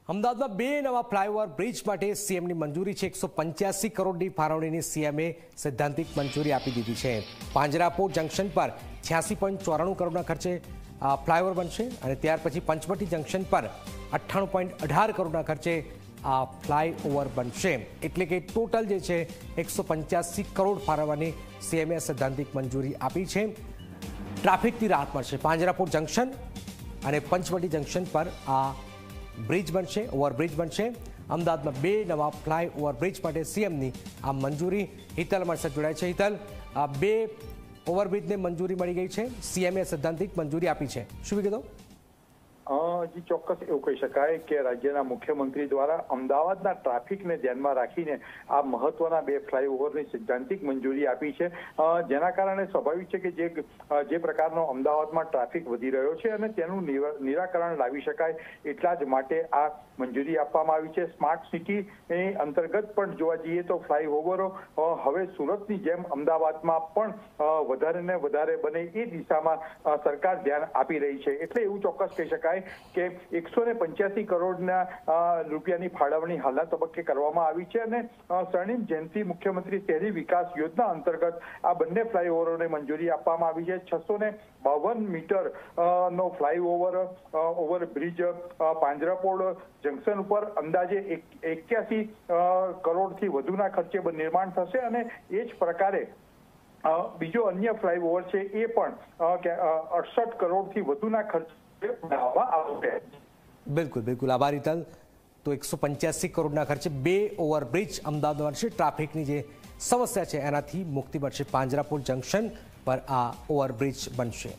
અમદાવાદમાં બે નવા ફ્લાયઓવર બ્રિજ માટે સીએમની મંજૂરી છે। 185 કરોડની ફાળવણીની સીએમએ સૈદ્ધાંતિક મંજૂરી આપી દીધી છે। પાંજરાપોળ જંકશન પર 86.94 કરોડના ખર્ચે ફ્લાયઓવર બનશે અને ત્યાર પછી પંચવટી જંકશન પર 98.18 કરોડના ખર્ચે આ ફ્લાયઓવર બનશે। એટલે કે ટોટલ જે છે 185 કરોડ ફાળવવાની સીએમએ સૈદ્ધાંતિક મંજૂરી આપી છે। ટ્રાફિકની રાહત મળશે। પાંજરાપોળ જંકશન અને પંચવટી જંકશન પર આ બ્રિજ બનશે, ઓવરબ્રિજ બનશે। અમદાવાદમાં બે નવા ફ્લાયઓવર બ્રિજ માટે સીએમની આ મંજૂરી। હિતલ અમારી સાથે જોડાય છે। હિતલ, આ બે ઓવરબ્રિજને મંજૂરી મળી ગઈ છે, સીએમએ સૈદ્ધાંતિક મંજૂરી આપી છે, શું વિગતો? જી ચોક્કસ એવું કહી શકાય કે રાજ્યના મુખ્યમંત્રી દ્વારા અમદાવાદના ટ્રાફિકને ધ્યાનમાં રાખીને આ મહત્વના બે ફ્લાયઓવરની સૈદ્ધાંતિક મંજૂરી આપી છે, જેના કારણે સ્વાભાવિક છે કે જે પ્રકારનો અમદાવાદમાં ટ્રાફિક વધી રહ્યો છે અને તેનું નિરાકરણ લાવી શકાય એટલા જ માટે આ મંજૂરી આપવામાં આવી છે। સ્માર્ટ સિટી અંતર્ગત પણ જોવા જઈએ તો ફ્લાયઓવરો હવે સુરતની જેમ અમદાવાદમાં પણ વધારે ને વધારે બને એ દિશામાં સરકાર ધ્યાન આપી રહી છે। એટલે એવું ચોક્કસ કહી શકાય કે 185 કરોડના રૂપિયાની ફાળવણી હાલના તબક્કે કરવામાં આવી છે અને સ્વર્ણિમ જયંતિ મુખ્યમંત્રી શહેરી વિકાસ યોજના અંતર્ગત આ બંને ફ્લાયઓવરોને મંજૂરી આપવામાં આવી છે। 652 મીટર નો ફ્લાયઓવર ઓવરબ્રિજ પાંજરાપોળ જંકશન ઉપર અંદાજે 81 કરોડથી વધુના ખર્ચે નિર્માણ થશે અને એ જ પ્રકારે બીજો અન્ય ફ્લાયઓવર છે એ પણ 68 કરોડથી વધુના ખર્ચ બિલકુલ બિલકુલ, આભાર હિતલ। તો 185 કરોડના ખર્ચે બે ઓવરબ્રિજ અમદાવાદમાં બનશે। ટ્રાફિકની જે સમસ્યા છે એનાથી મુક્તિ મળશે। પાંજરાપોળ જંકશન પર આ ઓવરબ્રિજ બનશે।